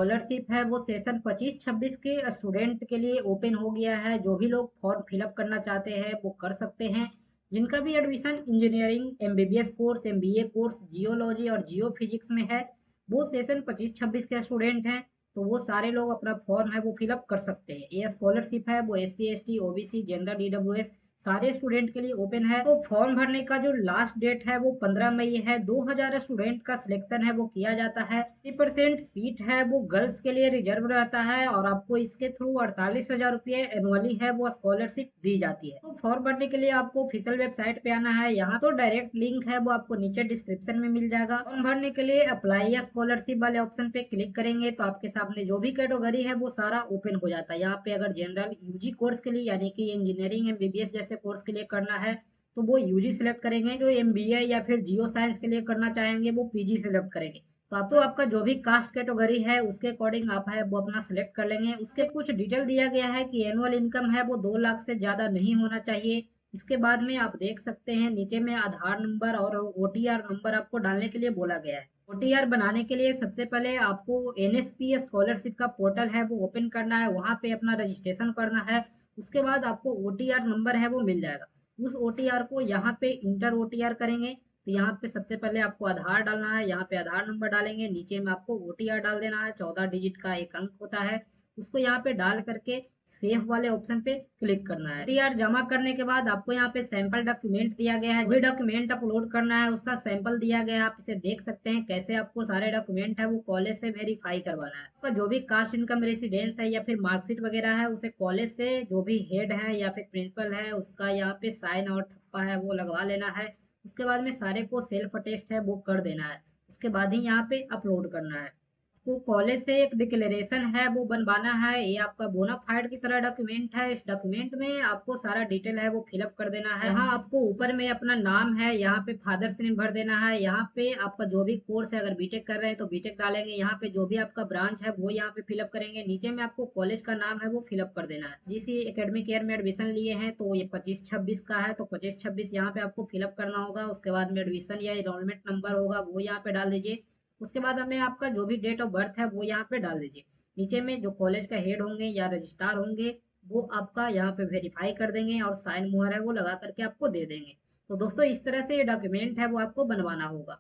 Scholarship है वो session 25-26 के स्टूडेंट के लिए ओपन हो गया है। जो भी लोग फॉर्म फिलअप करना चाहते हैं वो कर सकते हैं। जिनका भी admission engineering MBBS course MBA course geology और जियो फिजिक्स में है वो सेशन 25-26 के स्टूडेंट हैं। तो वो सारे लोग अपना फॉर्म है वो फिलअप कर सकते हैं। ये स्कॉलरशिप है वो SC ST OBC general EWS सारे स्टूडेंट के लिए ओपन है। तो फॉर्म भरने का जो लास्ट डेट है वो 15 मई है। 2000 स्टूडेंट का सिलेक्शन है वो किया जाता है। 30% सीट है वो गर्ल्स के लिए रिजर्व रहता है और आपको इसके थ्रू 48,000 रुपये एनुअली है वो स्कॉलरशिप दी जाती है। तो फॉर्म भरने के लिए आपको ऑफिशियल वेबसाइट पे आना है। यहाँ तो डायरेक्ट लिंक है वो आपको नीचे डिस्क्रिप्शन में मिल जाएगा। फॉर्म भरने के लिए अप्लाई या स्कॉलरशिप वाले ऑप्शन पे क्लिक करेंगे तो आपके सामने जो भी कैटेगरी है वो सारा ओपन हो जाता है। यहाँ पे अगर जनरल यूजी कोर्स के लिए यानी कि इंजीनियरिंग एमबीबीएस जैसे कोर्स के लिए करना है तो वो यूजी सिलेक्ट करेंगे। जो एमबीए या फिर जियो साइंस के लिए करना चाहेंगे वो पीजी सिलेक्ट करेंगे। तो आपका जो भी कास्ट कैटेगरी है उसके अकॉर्डिंग आप है वो अपना सिलेक्ट कर लेंगे। उसके कुछ डिटेल दिया गया है कि एनुअल इनकम है वो 2 लाख से ज्यादा नहीं होना चाहिए। इसके बाद में आप देख सकते हैं नीचे में आधार नंबर और ओटीआर नंबर आपको डालने के लिए बोला गया है। ओटीआर बनाने के लिए सबसे पहले आपको एनएसपी स्कॉलरशिप का पोर्टल है वो ओपन करना है, वहां पे अपना रजिस्ट्रेशन करना है। उसके बाद आपको ओटीआर नंबर है वो मिल जाएगा। उस ओटीआर को यहाँ पे इंटर ओटीआर करेंगे। तो यहाँ पे सबसे पहले आपको आधार डालना है, यहाँ पे आधार नंबर डालेंगे, नीचे में आपको ओटीआर डाल देना है। 14 डिजिट का एक अंक होता है, उसको यहाँ पे डाल करके सेव वाले ऑप्शन पे क्लिक करना है। ओटीआर जमा करने के बाद आपको यहाँ पे सैंपल डॉक्यूमेंट दिया गया है, वही डॉक्यूमेंट अपलोड करना है, उसका सैंपल दिया गया है। आप इसे देख सकते हैं कैसे आपको सारे डॉक्यूमेंट है वो कॉलेज से वेरीफाई करवाना है। आपका जो भी कास्ट इनकम रेसिडेंस है या फिर मार्कशीट वगैरह है उसे कॉलेज से जो भी हेड है या फिर प्रिंसिपल है उसका यहाँ पे साइन और थप्पा है वो लगवा लेना है। उसके बाद में सारे को सेल्फ अटेस्ट है वो कर देना है। उसके बाद ही यहाँ पे अपलोड करना है। को कॉलेज से एक डिक्लेरेशन है वो बनवाना है, ये आपका बोनाफाइड की तरह डॉक्यूमेंट है। इस डॉक्यूमेंट में आपको सारा डिटेल है वो फिलअप कर देना है। यहाँ आपको ऊपर में अपना नाम है, यहाँ पे फादर्स नेम भर देना है। यहाँ पे आपका जो भी कोर्स है, अगर बीटेक कर रहे हैं तो बीटेक डालेंगे। यहाँ पे जो भी आपका ब्रांच है वो यहाँ पे फिलअप करेंगे। नीचे में आपको कॉलेज का नाम है वो फिलअप कर देना है। जिस एकेडमिक ईयर में एडमिशन लिए हैं तो ये 25-26 का है तो 25-26 यहाँ पे आपको फिलअप करना होगा। उसके बाद में एडमिशन या इनरोलमेंट नंबर होगा वो यहाँ पे डाल दीजिए। उसके बाद हमें आपका जो भी डेट ऑफ बर्थ है वो यहाँ पे डाल दीजिए। नीचे में जो कॉलेज का हेड होंगे या रजिस्ट्रार होंगे वो आपका यहाँ पे वेरीफाई कर देंगे और साइन मुहर है वो लगा करके आपको दे देंगे। तो दोस्तों इस तरह से ये डॉक्यूमेंट है वो आपको बनवाना होगा।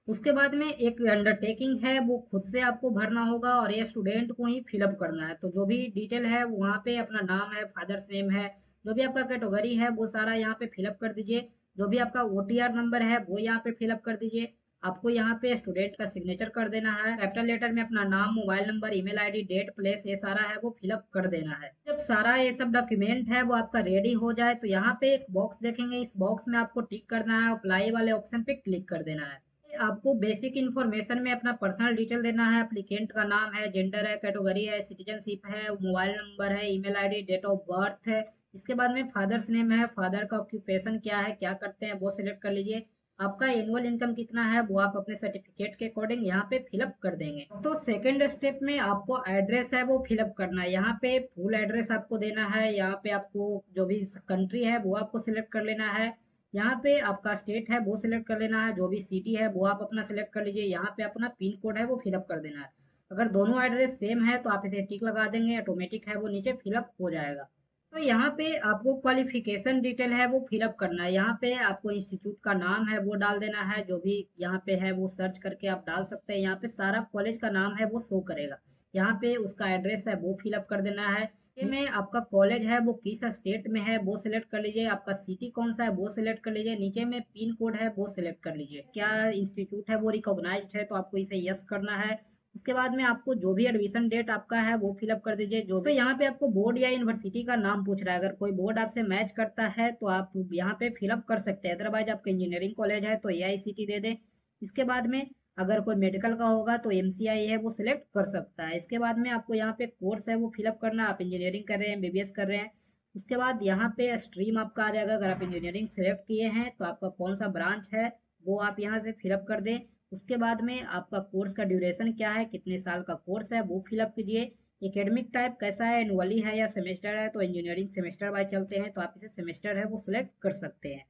उसके बाद में एक अंडरटेकिंग है वो खुद से आपको भरना होगा और ये स्टूडेंट को ही फिलअप करना है। तो जो भी डिटेल है वहाँ पे अपना नाम है, फादर्स नेम है, जो भी आपका कैटेगरी है वो सारा यहाँ पे फिलअप कर दीजिए। जो भी आपका ओटीआर नंबर है वो यहाँ पे फिलअप कर दीजिए। आपको यहाँ पे स्टूडेंट का सिग्नेचर कर देना है। कैपिटल लेटर में अपना नाम, mobile number, email ID, date, place ये सारा है वो फिलअप कर देना है। जब सारा ये सब डॉक्यूमेंट है वो आपका रेडी हो जाए तो यहाँ पे एक बॉक्स देखेंगे, इस बॉक्स में आपको टिक करना है, अप्लाई वाले ऑप्शन पे क्लिक कर देना है। आपको बेसिक इन्फॉर्मेशन में अपना पर्सनल डिटेल देना है। एप्लीकेंट का नाम है, जेंडर है, कैटेगरी है, सिटीजनशिप है, मोबाइल नंबर है, email ID, date of birth है। इसके बाद में फादर्स नेम है, फादर का ऑक्यूपेशन क्या है, क्या करते हैं वो सिलेक्ट कर लीजिए। आपका एनुअल इनकम कितना है वो आप अपने सर्टिफिकेट के अकॉर्डिंग यहाँ पे फिलअप कर देंगे। तो सेकंड स्टेप में आपको एड्रेस है वो फिलअप करना है। यहाँ पे फुल एड्रेस आपको देना है। यहाँ पे आपको जो भी कंट्री है वो आपको सिलेक्ट कर लेना है। यहाँ पे आपका स्टेट है वो सिलेक्ट कर लेना है। जो भी सिटी है वो आप अपना सिलेक्ट कर लीजिए। यहाँ पे अपना पिन कोड है वो फिलअप कर देना है। अगर दोनों एड्रेस सेम है तो आप इसे टिक लगा देंगे, ऑटोमेटिक है वो नीचे फिलअप हो जाएगा। तो यहाँ पे आपको क्वालिफिकेशन डिटेल है वो फिलअप करना है। यहाँ पे आपको इंस्टीट्यूट का नाम है वो डाल देना है। जो भी यहाँ पे है वो सर्च करके आप डाल सकते हैं। यहाँ पे सारा कॉलेज का नाम है वो शो करेगा। यहाँ पे उसका एड्रेस है वो फिलअप कर देना है। में आपका कॉलेज है वो किस स्टेट में है वो सिलेक्ट कर लीजिए। आपका सिटी कौन सा है वो सिलेक्ट कर लीजिए। नीचे में पिन कोड है वो सिलेक्ट कर लीजिए। क्या इंस्टीट्यूट है वो रिकॉग्नाइज्ड है तो आपको इसे यस करना है। उसके बाद में आपको जो भी एडमिशन डेट आपका है वो फिलअप कर दीजिए। जो तो यहाँ पे आपको बोर्ड या यूनिवर्सिटी का नाम पूछ रहा है। अगर कोई बोर्ड आपसे मैच करता है तो आप यहाँ पे फिलअप कर सकते हैं। अदरवाइज आपका इंजीनियरिंग कॉलेज है तो AICT दे दें। इसके बाद में अगर कोई मेडिकल का होगा तो MCI है वो सिलेक्ट कर सकता है। इसके बाद में आपको यहाँ पे कोर्स है वो फिलअप करना। आप इंजीनियरिंग कर रहे हैं, MBBS कर रहे हैं। उसके बाद यहाँ पे स्ट्रीम आपका आ जाएगा। अगर आप इंजीनियरिंग सेलेक्ट किए हैं तो आपका कौन सा ब्रांच है वो आप यहाँ से फिलअप कर दें। उसके बाद में आपका कोर्स का ड्यूरेशन क्या है, कितने साल का कोर्स है वो फिलअप कीजिए। एकेडमिक टाइप कैसा है, एनुअली है या सेमेस्टर है, तो इंजीनियरिंग सेमेस्टर वाइज चलते हैं तो आप इसे सेमेस्टर है वो सिलेक्ट कर सकते हैं।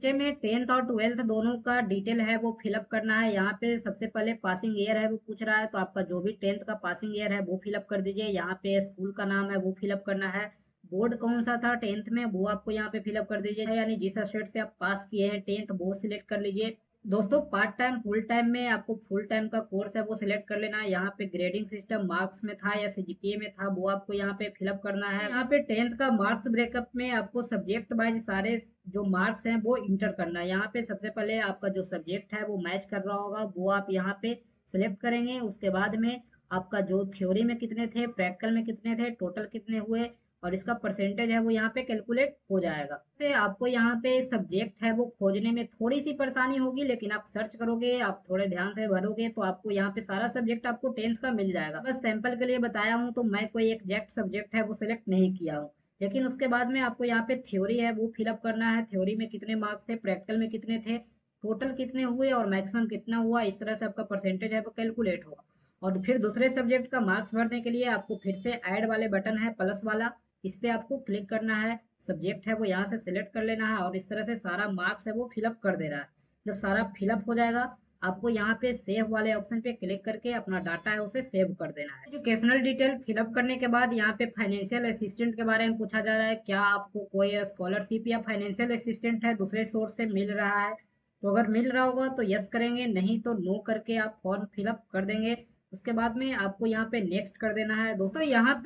नीचे में 10th और 12th दोनों का डिटेल है वो फिलअप करना है। यहाँ पे सबसे पहले पासिंग ईयर है वो पूछ रहा है, तो आपका जो भी 10th का पासिंग ईयर है वो फिलअप कर दीजिए। यहाँ पे स्कूल का नाम है वो फिलअप करना है। बोर्ड कौन सा था 10th में वो आपको यहाँ पे फिलअप कर दीजिए, यानी जिस स्टेट से आप पास किए हैं 10th वो सिलेक्ट कर लीजिए। दोस्तों पार्ट टाइम फुल टाइम में आपको फुल टाइम का कोर्स है वो सिलेक्ट कर लेना है। यहाँ पे ग्रेडिंग सिस्टम मार्क्स में था या सीजीपीए में था वो आपको यहाँ पे फिलअप करना है। यहाँ पे 10th का मार्क्स ब्रेकअप में आपको सब्जेक्ट वाइज सारे जो मार्क्स हैं वो इंटर करना है। यहाँ पे सबसे पहले आपका जो सब्जेक्ट है वो मैच कर रहा होगा वो आप यहाँ पे सिलेक्ट करेंगे। उसके बाद में आपका जो थ्योरी में कितने थे, प्रैक्टिकल में कितने थे, टोटल कितने हुए और इसका परसेंटेज है वो यहाँ पे कैलकुलेट हो जाएगा। से आपको यहाँ पे सब्जेक्ट है वो खोजने में थोड़ी सी परेशानी होगी, लेकिन आप सर्च करोगे, आप थोड़े ध्यान से भरोगे तो आपको यहाँ पे सारा सब्जेक्ट आपको 10th का मिल जाएगा। बस सैंपल के लिए बताया हूँ, तो मैं कोई एग्जैक्ट सब्जेक्ट है वो सिलेक्ट नहीं किया हूँ। लेकिन उसके बाद में आपको यहाँ पे थ्योरी है वो फिलअप करना है। थ्योरी में कितने मार्क्स थे, प्रैक्टिकल में कितने थे, टोटल कितने हुए और मैक्सिमम कितना हुआ, इस तरह से आपका परसेंटेज है वो कैलकुलेट होगा। और फिर दूसरे सब्जेक्ट का मार्क्स भरने के लिए आपको फिर से ऐड वाले बटन है प्लस वाला, इस पे आपको क्लिक करना है। सब्जेक्ट है वो यहाँ से सिलेक्ट कर लेना है और इस तरह से सारा मार्क्स है वो फिलअप कर देना है। जब सारा फिलअप हो जाएगा आपको यहाँ पे सेव वाले ऑप्शन पे क्लिक करके अपना डाटा है उसे सेव कर देना है। एजुकेशनल डिटेल फिलअप करने के बाद यहाँ पे फाइनेंशियल असिस्टेंट के बारे में पूछा जा रहा है, क्या आपको कोई स्कॉलरशिप या फाइनेंशियल असिस्टेंट है दूसरे सोर्स से मिल रहा है। तो अगर मिल रहा होगा तो यस करेंगे, नहीं तो नो करके आप फॉर्म फिलअप कर देंगे। उसके बाद में आपको यहाँ पे नेक्स्ट कर देना है। दोस्तों यहाँ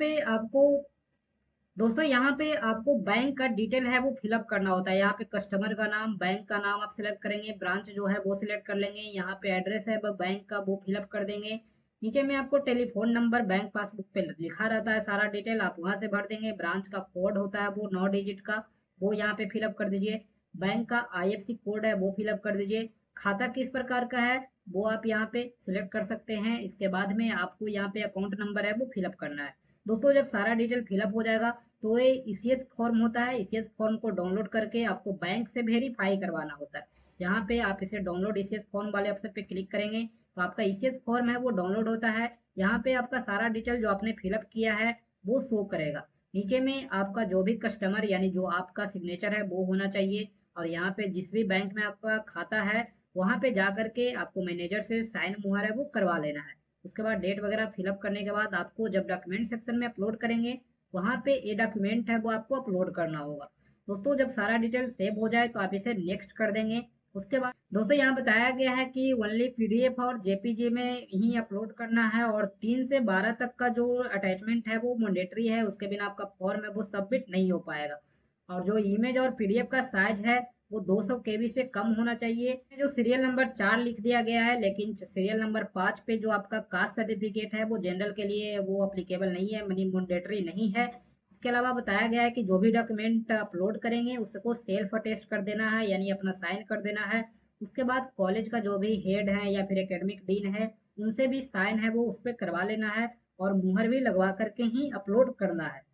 पे आपको बैंक का डिटेल है वो फिलअप करना होता है। यहाँ पे कस्टमर का नाम, बैंक का नाम आप सिलेक्ट करेंगे, ब्रांच जो है वो सिलेक्ट कर लेंगे, यहाँ पे एड्रेस है वो बैंक का वो फिलअप कर देंगे। नीचे में आपको टेलीफोन नंबर बैंक पासबुक पे लिखा रहता है सारा डिटेल, आप वहां से भर देंगे। ब्रांच का कोड होता है वो 9 डिजिट का, वो यहाँ पे फिलअप कर दीजिए। बैंक का आईएफएससी कोड है वो फिलअप कर दीजिए। खाता किस प्रकार का है वो आप यहाँ पे सिलेक्ट कर सकते हैं। इसके बाद में आपको यहाँ पे अकाउंट नंबर है वो फिलअप करना है। दोस्तों जब सारा डिटेल फिलअप हो जाएगा तो ये ईसीएस फॉर्म होता है, ईसीएस फॉर्म को डाउनलोड करके आपको बैंक से वेरीफाई करवाना होता है। यहाँ पे आप इसे डाउनलोड ईसीएस फॉर्म वाले ऑप्शन पे क्लिक करेंगे तो आपका ईसीएस फॉर्म है वो डाउनलोड होता है। यहाँ पे आपका सारा डिटेल जो आपने फिलअप किया है वो शो करेगा। नीचे में आपका जो भी कस्टमर यानी जो आपका सिग्नेचर है वो होना चाहिए। और यहाँ पे जिस भी बैंक में आपका खाता है वहाँ पे जा करके आपको मैनेजर से साइन मुहर है वो करवा लेना है। उसके बाद डेट वगैरह फिलअप करने के बाद आपको जब डॉक्यूमेंट सेक्शन में अपलोड करेंगे वहाँ पे ये डॉक्यूमेंट है वो आपको अपलोड करना होगा। दोस्तों जब सारा डिटेल सेव हो जाए तो आप इसे नेक्स्ट कर देंगे। उसके बाद दोस्तों यहाँ बताया गया है कि ओनली पीडीएफ और जेपीजी में ही अपलोड करना है और 3 से 12 तक का जो अटैचमेंट है वो मैंडेटरी है, उसके बिना आपका फॉर्म है वो सबमिट नहीं हो पाएगा। और जो इमेज और पीडीएफ का साइज है वो 200 केबी से कम होना चाहिए। जो सीरियल नंबर 4 लिख दिया गया है, लेकिन सीरियल नंबर 5 पे जो आपका कास्ट सर्टिफिकेट है वो जनरल के लिए वो अप्लीकेबल नहीं है, मनी मैंडेटरी नहीं है। इसके अलावा बताया गया है कि जो भी डॉक्यूमेंट अपलोड करेंगे उसको सेल्फ अटेस्ट कर देना है, यानी अपना साइन कर देना है। उसके बाद कॉलेज का जो भी हेड है या फिर एकेडमिक डीन है उनसे भी साइन है वो उस पर करवा लेना है और मुहर भी लगवा करके ही अपलोड करना है।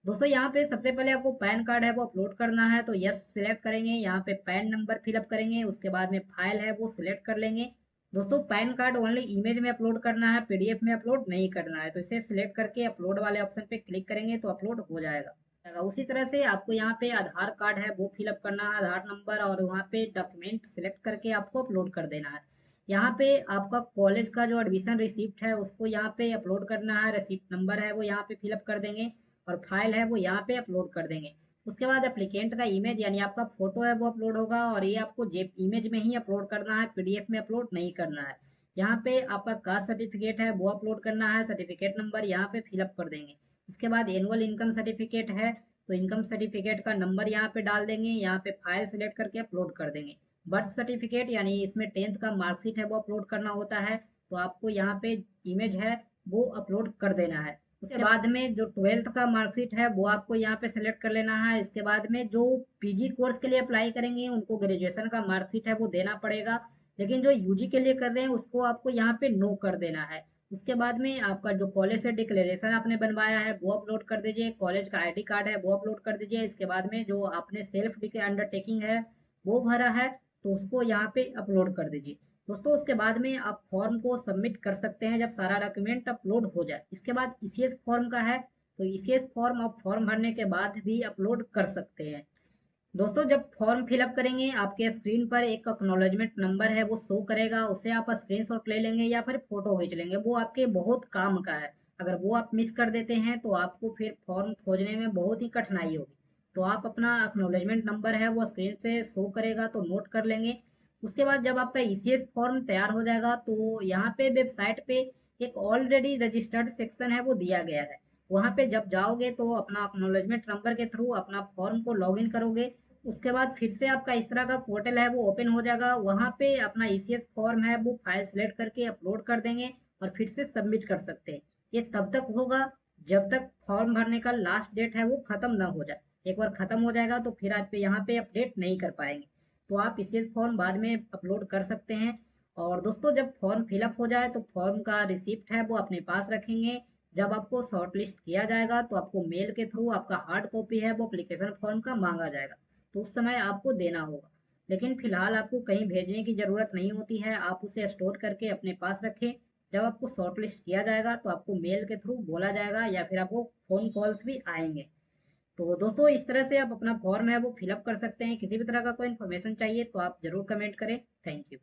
दोस्तों यहाँ पे सबसे पहले आपको पैन कार्ड है वो अपलोड करना है, तो यस सिलेक्ट करेंगे। यहाँ पे पैन नंबर फिलअप करेंगे, उसके बाद में फाइल है वो सिलेक्ट कर लेंगे। दोस्तों पैन कार्ड ओनली इमेज में अपलोड करना है, पीडीएफ में अपलोड नहीं करना है। तो इसे सिलेक्ट करके अपलोड वाले ऑप्शन पे क्लिक करेंगे तो अपलोड हो जाएगा। उसी तरह से आपको यहाँ पे आधार कार्ड है वो फिलअप करना है, आधार नंबर, और वहाँ पे डॉक्यूमेंट सिलेक्ट करके आपको अपलोड कर देना है। यहाँ पे आपका कॉलेज का जो एडमिशन रिसिप्ट है उसको यहाँ पे अपलोड करना है, रिसिप्ट नंबर है वो यहाँ पे फिलअप कर देंगे और फाइल है वो यहाँ पे अपलोड कर देंगे। उसके बाद एप्लीकेंट का इमेज यानी आपका फोटो है वो अपलोड होगा और ये आपको जेप इमेज में ही अपलोड करना है, पीडीएफ में अपलोड नहीं करना है। यहाँ पे आपका कास्ट सर्टिफिकेट है वो अपलोड करना है, सर्टिफिकेट नंबर यहाँ पे फिलअप कर देंगे। इसके बाद एनुअल इनकम सर्टिफिकेट है तो इनकम सर्टिफिकेट का नंबर यहाँ पे डाल देंगे, यहाँ पे फाइल सेलेक्ट करके अपलोड कर देंगे। बर्थ सर्टिफिकेट यानी इसमें 10th का मार्कशीट है वो अपलोड करना होता है, तो आपको यहाँ पे इमेज है वो अपलोड कर देना है। उसके बाद में जो 12th का मार्कशीट है वो आपको यहाँ पे सेलेक्ट कर लेना है। इसके बाद में जो पीजी कोर्स के लिए अप्लाई करेंगे उनको ग्रेजुएशन का मार्कशीट है वो देना पड़ेगा, लेकिन जो यूजी के लिए कर रहे हैं उसको आपको यहाँ पे नो कर देना है। उसके बाद में आपका जो कॉलेज से डिक्लेरेशन आपने बनवाया है वो अपलोड कर दीजिए, कॉलेज का आईडी कार्ड है वो अपलोड कर दीजिए। इसके बाद में जो आपने सेल्फ अंडरटेकिंग है वो भरा है तो उसको यहाँ पे अपलोड कर दीजिए। दोस्तों उसके बाद में आप फॉर्म को सबमिट कर सकते हैं जब सारा डॉक्यूमेंट अपलोड हो जाए। इसके बाद ईसीएस फॉर्म का है तो ईसीएस फॉर्म आप फॉर्म भरने के बाद भी अपलोड कर सकते हैं। दोस्तों जब फॉर्म फिलअप करेंगे आपके स्क्रीन पर एक एक्नॉलेजमेंट नंबर है वो शो करेगा, उसे आप स्क्रीनशॉट ले लेंगे या फिर फोटो खींच लेंगे, वो आपके बहुत काम का है। अगर वो आप मिस कर देते हैं तो आपको फिर फॉर्म खोजने में बहुत ही कठिनाई होगी। तो आप अपना एक्नॉलेजमेंट नंबर है वो स्क्रीन से शो करेगा तो नोट कर लेंगे। उसके बाद जब आपका ईसीएस फॉर्म तैयार हो जाएगा तो यहाँ पे वेबसाइट पे एक ऑलरेडी रजिस्टर्ड सेक्शन है वो दिया गया है। वहाँ पे जब जाओगे तो अपना एक्नॉलेजमेंट नंबर के थ्रू अपना फॉर्म को लॉगिन करोगे। उसके बाद फिर से आपका इस तरह का पोर्टल है वो ओपन हो जाएगा, वहाँ पे अपना ईसीएस फॉर्म है वो फाइल सेलेक्ट करके अपलोड कर देंगे और फिर से सबमिट कर सकते हैं। ये तब तक होगा जब तक फॉर्म भरने का लास्ट डेट है वो खत्म ना हो जाए। एक बार खत्म हो जाएगा तो फिर आप यहाँ पे अपडेट नहीं कर पाएंगे। तो आप ईसीएस फॉर्म बाद में अपलोड कर सकते हैं। और दोस्तों जब फॉर्म फिलअप हो जाए तो फॉर्म का रिसिप्ट है वो अपने पास रखेंगे। जब आपको शॉर्ट लिस्ट किया जाएगा तो आपको मेल के थ्रू आपका हार्ड कॉपी है वो एप्लीकेशन फॉर्म का मांगा जाएगा, तो उस समय आपको देना होगा। लेकिन फिलहाल आपको कहीं भेजने की ज़रूरत नहीं होती है, आप उसे स्टोर करके अपने पास रखें। जब आपको शॉर्ट लिस्ट किया जाएगा तो आपको मेल के थ्रू बोला जाएगा या फिर आपको फ़ोन कॉल्स भी आएंगे। तो दोस्तों इस तरह से आप अपना फॉर्म है वो फिलअप कर सकते हैं। किसी भी तरह का कोई इन्फॉर्मेशन चाहिए तो आप ज़रूर कमेंट करें। Thank you.